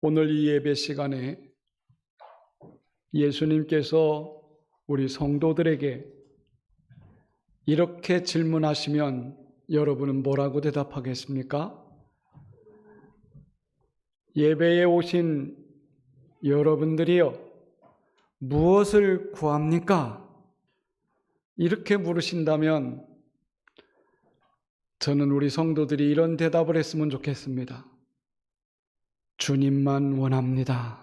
오늘 이 예배 시간에 예수님께서 우리 성도들에게 이렇게 질문하시면 여러분은 뭐라고 대답하겠습니까? 예배에 오신 여러분들이요, 무엇을 구합니까? 이렇게 물으신다면 저는 우리 성도들이 이런 대답을 했으면 좋겠습니다. 주님만 원합니다.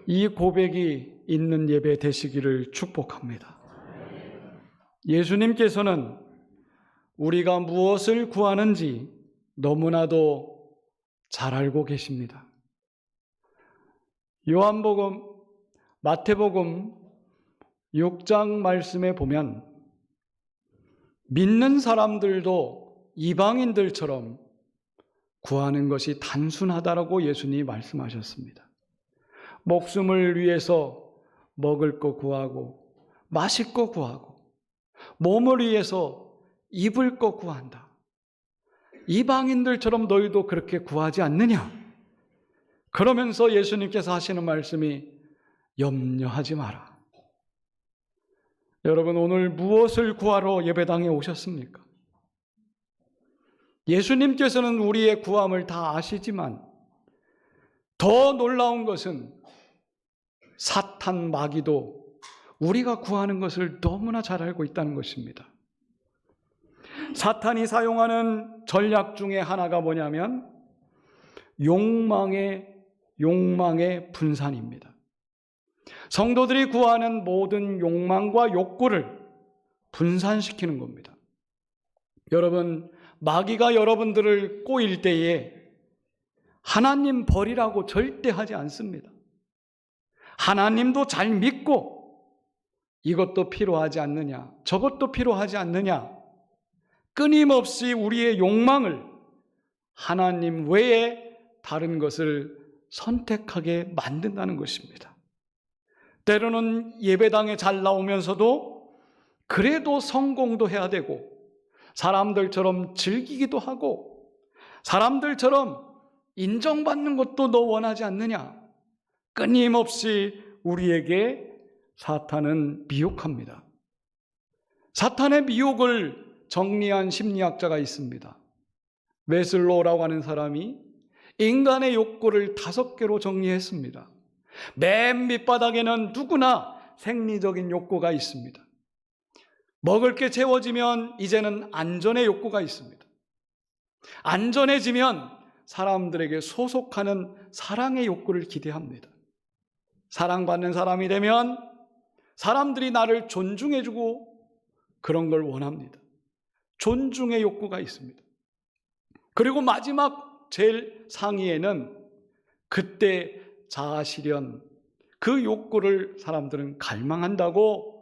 이 고백이 있는 예배 되시기를 축복합니다. 예수님께서는 우리가 무엇을 구하는지 너무나도 잘 알고 계십니다. 요한복음, 마태복음 6장 말씀에 보면 믿는 사람들도 이방인들처럼 구하는 것이 단순하다라고 예수님이 말씀하셨습니다. 목숨을 위해서 먹을 거 구하고 마실 거 구하고 몸을 위해서 입을 거 구한다. 이방인들처럼 너희도 그렇게 구하지 않느냐? 그러면서 예수님께서 하시는 말씀이 염려하지 마라. 여러분, 오늘 무엇을 구하러 예배당에 오셨습니까? 예수님께서는 우리의 구함을 다 아시지만 더 놀라운 것은 사탄 마귀도 우리가 구하는 것을 너무나 잘 알고 있다는 것입니다. 사탄이 사용하는 전략 중에 하나가 뭐냐면 욕망의 분산입니다. 성도들이 구하는 모든 욕망과 욕구를 분산시키는 겁니다. 여러분, 마귀가 여러분들을 꼬일 때에 하나님 버리라고 절대 하지 않습니다. 하나님도 잘 믿고 이것도 필요하지 않느냐, 저것도 필요하지 않느냐, 끊임없이 우리의 욕망을 하나님 외에 다른 것을 선택하게 만든다는 것입니다. 때로는 예배당에 잘 나오면서도 그래도 성공도 해야 되고 사람들처럼 즐기기도 하고 사람들처럼 인정받는 것도 너 원하지 않느냐? 끊임없이 우리에게 사탄은 미혹합니다. 사탄의 미혹을 정리한 심리학자가 있습니다. 웨슬로우라고 하는 사람이 인간의 욕구를 5개로 정리했습니다. 맨 밑바닥에는 누구나 생리적인 욕구가 있습니다. 먹을 게 채워지면 이제는 안전의 욕구가 있습니다. 안전해지면 사람들에게 소속하는 사랑의 욕구를 기대합니다. 사랑받는 사람이 되면 사람들이 나를 존중해주고 그런 걸 원합니다. 존중의 욕구가 있습니다. 그리고 마지막 제일 상위에는 그때 자아실현, 그 욕구를 사람들은 갈망한다고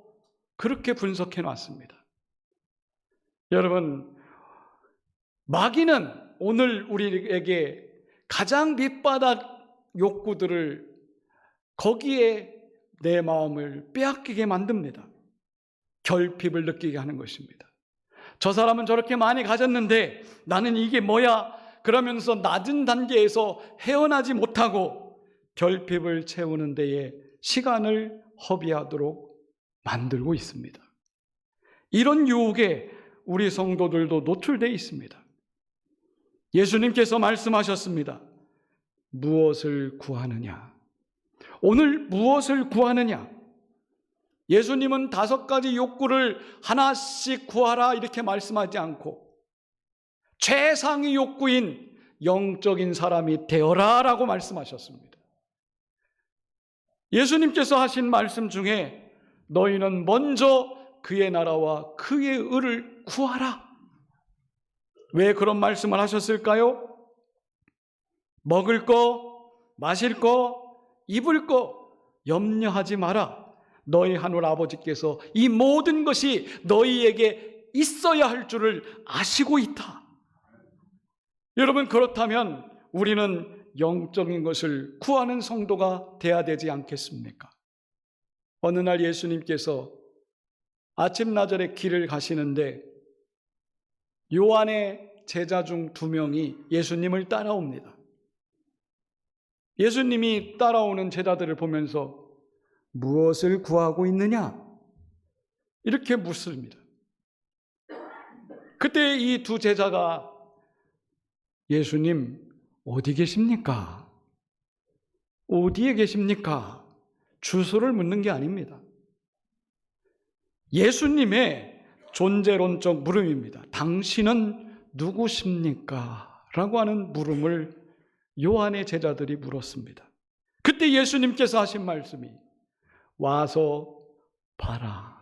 그렇게 분석해 놨습니다. 여러분, 마귀는 오늘 우리에게 가장 밑바닥 욕구들을 거기에 내 마음을 빼앗기게 만듭니다. 결핍을 느끼게 하는 것입니다. 저 사람은 저렇게 많이 가졌는데 나는 이게 뭐야? 그러면서 낮은 단계에서 헤어나지 못하고 결핍을 채우는 데에 시간을 허비하도록 만들고 있습니다. 이런 유혹에 우리 성도들도 노출되어 있습니다. 예수님께서 말씀하셨습니다. 무엇을 구하느냐? 오늘 무엇을 구하느냐? 예수님은 5가지 욕구를 하나씩 구하라 이렇게 말씀하지 않고 최상위 욕구인 영적인 사람이 되어라 라고 말씀하셨습니다. 예수님께서 하신 말씀 중에 너희는 먼저 그의 나라와 그의 의를 구하라. 왜 그런 말씀을 하셨을까요? 먹을 거, 마실 거, 입을 거 염려하지 마라. 너희 하늘 아버지께서 이 모든 것이 너희에게 있어야 할 줄을 아시고 있다. 여러분, 그렇다면 우리는 영적인 것을 구하는 성도가 돼야 되지 않겠습니까? 어느 날 예수님께서 아침나절에 길을 가시는데 요한의 제자 중 2명이 예수님을 따라옵니다. 예수님이 따라오는 제자들을 보면서 무엇을 구하고 있느냐? 이렇게 묻습니다. 그때 이 두 제자가 예수님 어디 계십니까? 어디에 계십니까? 주소를 묻는 게 아닙니다. 예수님의 존재론적 물음입니다. 당신은 누구십니까? 라고 하는 물음을 요한의 제자들이 물었습니다. 그때 예수님께서 하신 말씀이 와서 봐라.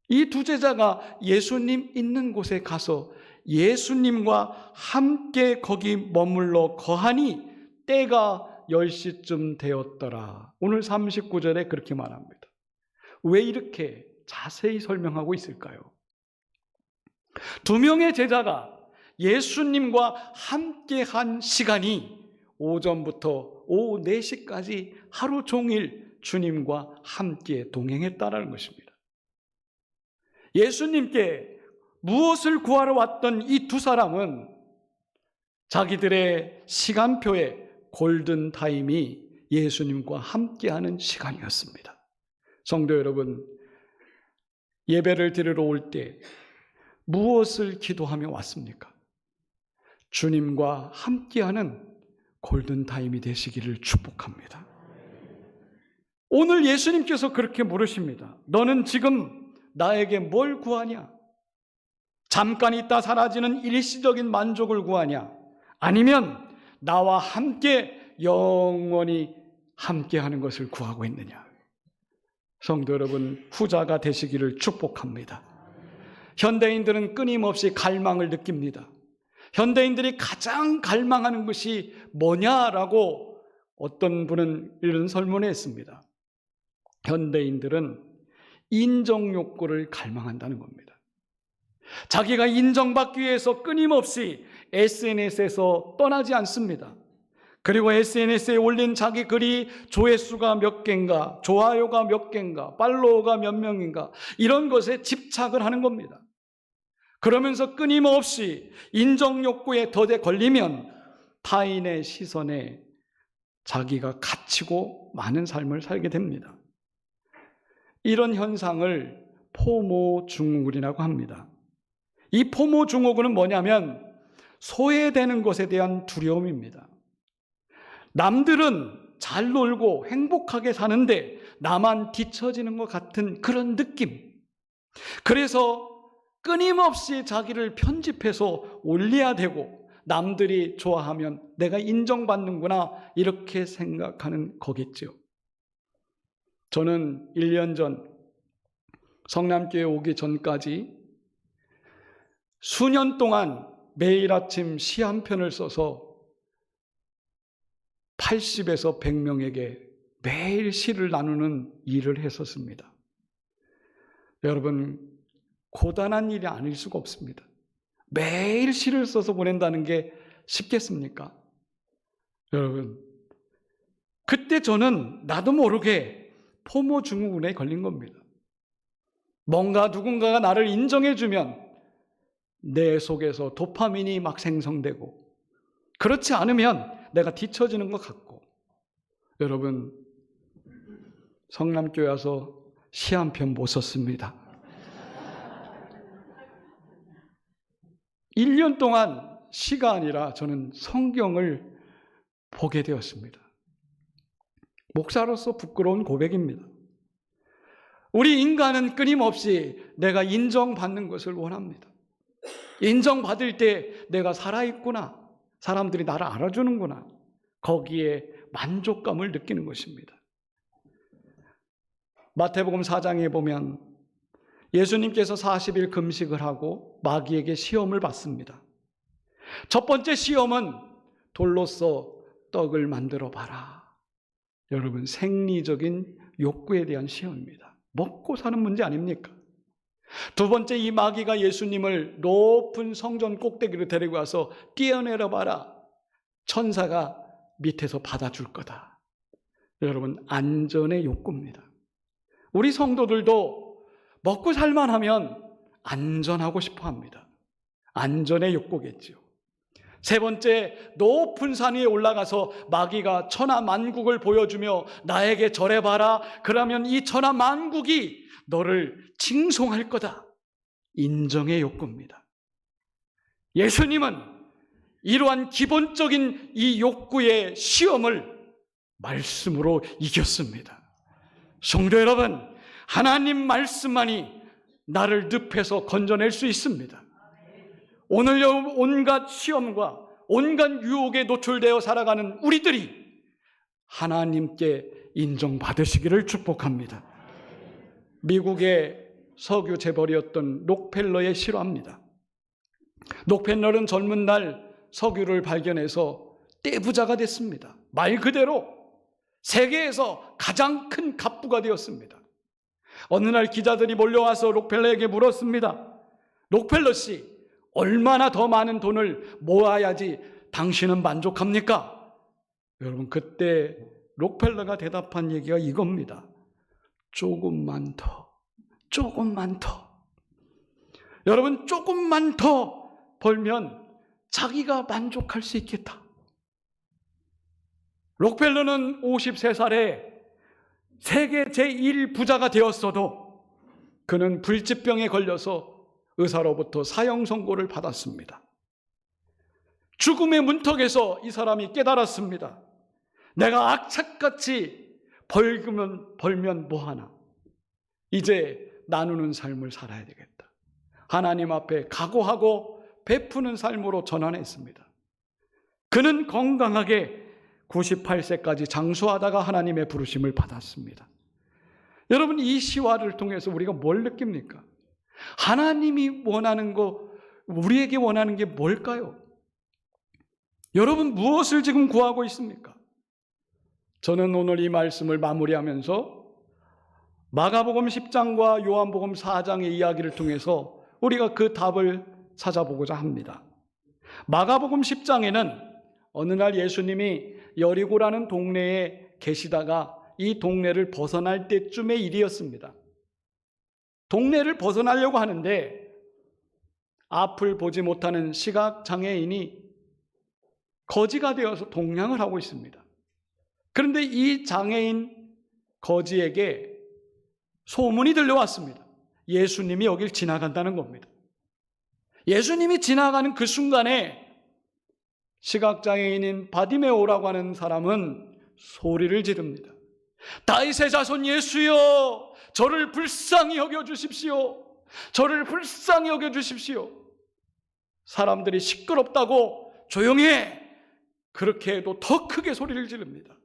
이 두 제자가 예수님 있는 곳에 가서 예수님과 함께 거기 머물러 거하니 때가 10시쯤 되었더라. 오늘 39절에 그렇게 말합니다. 왜 이렇게 자세히 설명하고 있을까요? 두 명의 제자가 예수님과 함께한 시간이 오전부터 오후 4시까지 하루 종일 주님과 함께 동행했다라는 것입니다. 예수님께 무엇을 구하러 왔던 이 두 사람은 자기들의 시간표에 골든타임이 예수님과 함께하는 시간이었습니다. 성도 여러분, 예배를 드리러 올 때 무엇을 기도하며 왔습니까? 주님과 함께하는 골든타임이 되시기를 축복합니다. 오늘 예수님께서 그렇게 물으십니다. 너는 지금 나에게 뭘 구하냐? 잠깐 있다 사라지는 일시적인 만족을 구하냐? 아니면 나와 함께 영원히 함께하는 것을 구하고 있느냐? 성도 여러분, 후자가 되시기를 축복합니다. 현대인들은 끊임없이 갈망을 느낍니다. 현대인들이 가장 갈망하는 것이 뭐냐라고 어떤 분은 이런 설문을 했습니다. 현대인들은 인정 욕구를 갈망한다는 겁니다. 자기가 인정받기 위해서 끊임없이 SNS에서 떠나지 않습니다. 그리고 SNS에 올린 자기 글이 조회수가 몇 개인가, 좋아요가 몇 개인가, 팔로워가 몇 명인가, 이런 것에 집착을 하는 겁니다. 그러면서 끊임없이 인정 욕구에 덫에 걸리면 타인의 시선에 자기가 갇히고 많은 삶을 살게 됩니다. 이런 현상을 포모 증후군이라고 합니다. 이 포모 증후군은 뭐냐면 소외되는 것에 대한 두려움입니다. 남들은 잘 놀고 행복하게 사는데 나만 뒤처지는 것 같은 그런 느낌. 그래서 끊임없이 자기를 편집해서 올려야 되고 남들이 좋아하면 내가 인정받는구나 이렇게 생각하는 거겠죠. 저는 1년 전 성남교회 오기 전까지 수년 동안 매일 아침 시 한 편을 써서 80에서 100명에게 매일 시를 나누는 일을 했었습니다. 여러분, 고단한 일이 아닐 수가 없습니다. 매일 시를 써서 보낸다는 게 쉽겠습니까? 여러분, 그때 저는 나도 모르게 포모 증후군에 걸린 겁니다. 뭔가 누군가가 나를 인정해주면 내 속에서 도파민이 막 생성되고, 그렇지 않으면 내가 뒤처지는 것 같고. 여러분, 성남교회 와서 시 한 편 못 썼습니다. 1년 동안 시가 아니라 저는 성경을 보게 되었습니다. 목사로서 부끄러운 고백입니다. 우리 인간은 끊임없이 내가 인정받는 것을 원합니다. 인정받을 때 내가 살아있구나, 사람들이 나를 알아주는구나, 거기에 만족감을 느끼는 것입니다. 마태복음 4장에 보면 예수님께서 40일 금식을 하고 마귀에게 시험을 받습니다. 첫 번째 시험은 돌로써 떡을 만들어 봐라. 여러분, 생리적인 욕구에 대한 시험입니다. 먹고 사는 문제 아닙니까? 두 번째, 이 마귀가 예수님을 높은 성전 꼭대기로 데리고 와서 뛰어내려 봐라. 천사가 밑에서 받아줄 거다. 여러분, 안전의 욕구입니다. 우리 성도들도 먹고 살만 하면 안전하고 싶어 합니다. 안전의 욕구겠죠. 세 번째, 높은 산 위에 올라가서 마귀가 천하만국을 보여주며 나에게 절해봐라. 그러면 이 천하만국이 너를 칭송할 거다. 인정의 욕구입니다. 예수님은 이러한 기본적인 이 욕구의 시험을 말씀으로 이겼습니다. 성도 여러분, 하나님 말씀만이 나를 늪에서 건져낼 수 있습니다. 오늘 온갖 시험과 온갖 유혹에 노출되어 살아가는 우리들이 하나님께 인정받으시기를 축복합니다. 미국의 석유 재벌이었던 록펠러의 실화입니다. 록펠러는 젊은 날 석유를 발견해서 떼부자가 됐습니다. 말 그대로 세계에서 가장 큰 갑부가 되었습니다. 어느 날 기자들이 몰려와서 록펠러에게 물었습니다. 록펠러 씨, 얼마나 더 많은 돈을 모아야지 당신은 만족합니까? 여러분, 그때 록펠러가 대답한 얘기가 이겁니다. 조금만 더, 조금만 더. 여러분, 조금만 더 벌면 자기가 만족할 수 있겠다. 록펠러는 53살에 세계 제1부자가 되었어도 그는 불치병에 걸려서 의사로부터 사형 선고를 받았습니다. 죽음의 문턱에서 이 사람이 깨달았습니다. 내가 악착같이 벌면 뭐하나. 이제 나누는 삶을 살아야 되겠다. 하나님 앞에 각오하고 베푸는 삶으로 전환했습니다. 그는 건강하게 98세까지 장수하다가 하나님의 부르심을 받았습니다. 여러분, 이 시화를 통해서 우리가 뭘 느낍니까? 하나님이 원하는 거, 우리에게 원하는 게 뭘까요? 여러분, 무엇을 지금 구하고 있습니까? 저는 오늘 이 말씀을 마무리하면서 마가복음 10장과 요한복음 4장의 이야기를 통해서 우리가 그 답을 찾아보고자 합니다. 마가복음 10장에는 어느 날 예수님이 여리고라는 동네에 계시다가 이 동네를 벗어날 때쯤의 일이었습니다. 동네를 벗어나려고 하는데 앞을 보지 못하는 시각장애인이 거지가 되어서 동냥을 하고 있습니다. 그런데 이 장애인 거지에게 소문이 들려왔습니다. 예수님이 여길 지나간다는 겁니다. 예수님이 지나가는 그 순간에 시각장애인인 바디메오라고 하는 사람은 소리를 지릅니다. 다윗의 자손 예수여, 저를 불쌍히 여겨주십시오. 저를 불쌍히 여겨주십시오. 사람들이 시끄럽다고 조용히 해. 그렇게 해도 더 크게 소리를 지릅니다.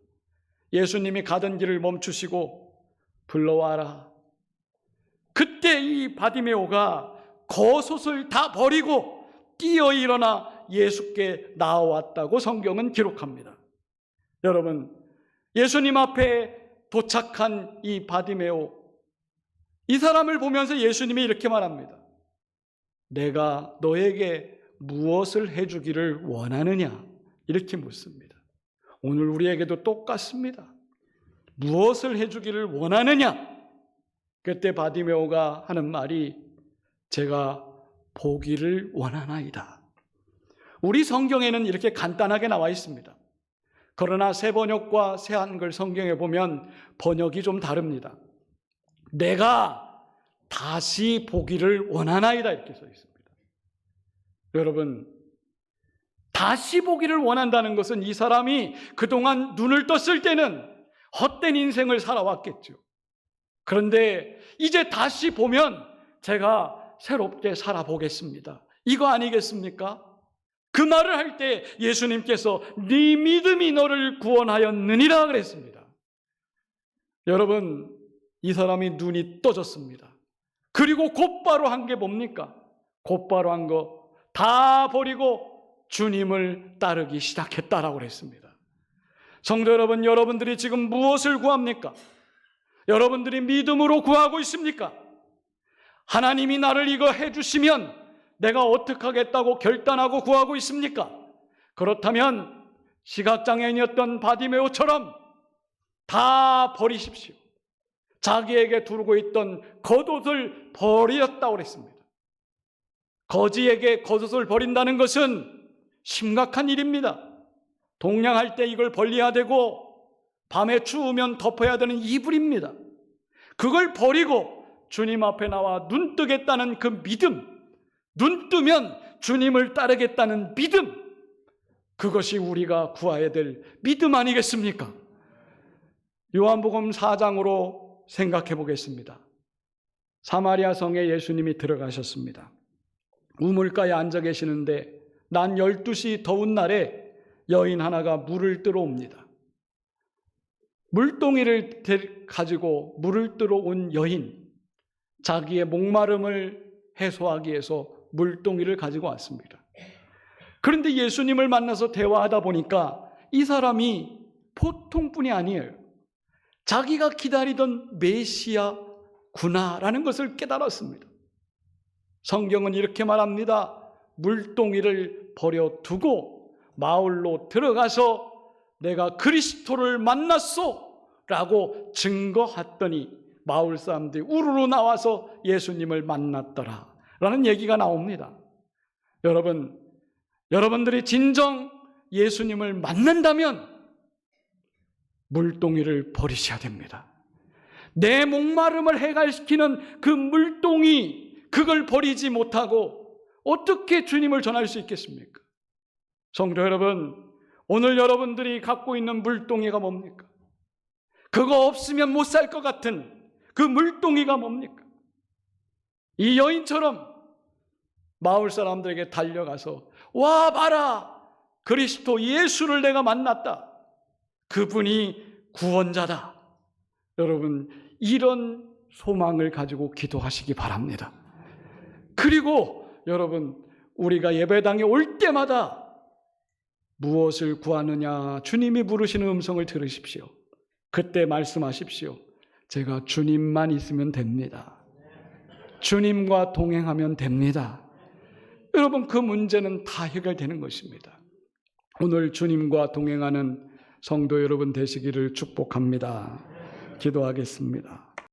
예수님이 가던 길을 멈추시고 불러와라. 그때 이 바디메오가 겉옷을 다 버리고 뛰어 일어나 예수께 나아왔다고 성경은 기록합니다. 여러분, 예수님 앞에 도착한 이 바디메오, 이 사람을 보면서 예수님이 이렇게 말합니다. 내가 너에게 무엇을 해주기를 원하느냐? 이렇게 묻습니다. 오늘 우리에게도 똑같습니다. 무엇을 해주기를 원하느냐? 그때 바디메오가 하는 말이 제가 보기를 원하나이다. 우리 성경에는 이렇게 간단하게 나와 있습니다. 그러나 새 번역과 새 한글 성경에 보면 번역이 좀 다릅니다. 내가 다시 보기를 원하나이다 이렇게 써 있습니다. 여러분, 다시 보기를 원한다는 것은 이 사람이 그동안 눈을 떴을 때는 헛된 인생을 살아왔겠죠. 그런데 이제 다시 보면 제가 새롭게 살아보겠습니다. 이거 아니겠습니까? 그 말을 할 때 예수님께서 네 믿음이 너를 구원하였느니라 그랬습니다. 여러분, 이 사람이 눈이 떠졌습니다. 그리고 곧바로 한 게 뭡니까? 곧바로 한 거 다 버리고 주님을 따르기 시작했다라고 그랬습니다. 성도 여러분, 여러분들이 지금 무엇을 구합니까? 여러분들이 믿음으로 구하고 있습니까? 하나님이 나를 이거 해주시면 내가 어떻게 하겠다고 결단하고 구하고 있습니까? 그렇다면 시각장애인이었던 바디메오처럼 다 버리십시오. 자기에게 두르고 있던 겉옷을 버렸다고 그랬습니다. 거지에게 겉옷을 버린다는 것은 심각한 일입니다. 동냥할 때 이걸 벌려야 되고 밤에 추우면 덮어야 되는 이불입니다. 그걸 버리고 주님 앞에 나와 눈 뜨겠다는 그 믿음, 눈 뜨면 주님을 따르겠다는 믿음, 그것이 우리가 구해야 될 믿음 아니겠습니까? 요한복음 4장으로 생각해 보겠습니다. 사마리아 성에 예수님이 들어가셨습니다. 우물가에 앉아 계시는데 낮 12시 더운 날에 여인 하나가 물을 뜨러 옵니다. 물동이를 가지고 물을 뜨러 온 여인, 자기의 목마름을 해소하기 위해서 물동이를 가지고 왔습니다. 그런데 예수님을 만나서 대화하다 보니까 이 사람이 보통 분이 아니에요. 자기가 기다리던 메시아구나라는 것을 깨달았습니다. 성경은 이렇게 말합니다. 물동이를 버려두고 마을로 들어가서 내가 그리스도를 만났소 라고 증거했더니 마을 사람들이 우르르 나와서 예수님을 만났더라 라는 얘기가 나옵니다. 여러분들이 진정 예수님을 만난다면 물동이를 버리셔야 됩니다. 내 목마름을 해결시키는 그 물동이, 그걸 버리지 못하고 어떻게 주님을 전할 수 있겠습니까? 성도 여러분, 오늘 여러분들이 갖고 있는 물동이가 뭡니까? 그거 없으면 못 살 것 같은 그 물동이가 뭡니까? 이 여인처럼 마을 사람들에게 달려가서 와 봐라, 그리스도 예수를 내가 만났다, 그분이 구원자다. 여러분, 이런 소망을 가지고 기도하시기 바랍니다. 그리고 여러분, 우리가 예배당에 올 때마다 무엇을 구하느냐, 주님이 부르시는 음성을 들으십시오. 그때 말씀하십시오. 제가 주님만 있으면 됩니다. 주님과 동행하면 됩니다. 여러분, 그 문제는 다 해결되는 것입니다. 오늘 주님과 동행하는 성도 여러분 되시기를 축복합니다. 기도하겠습니다.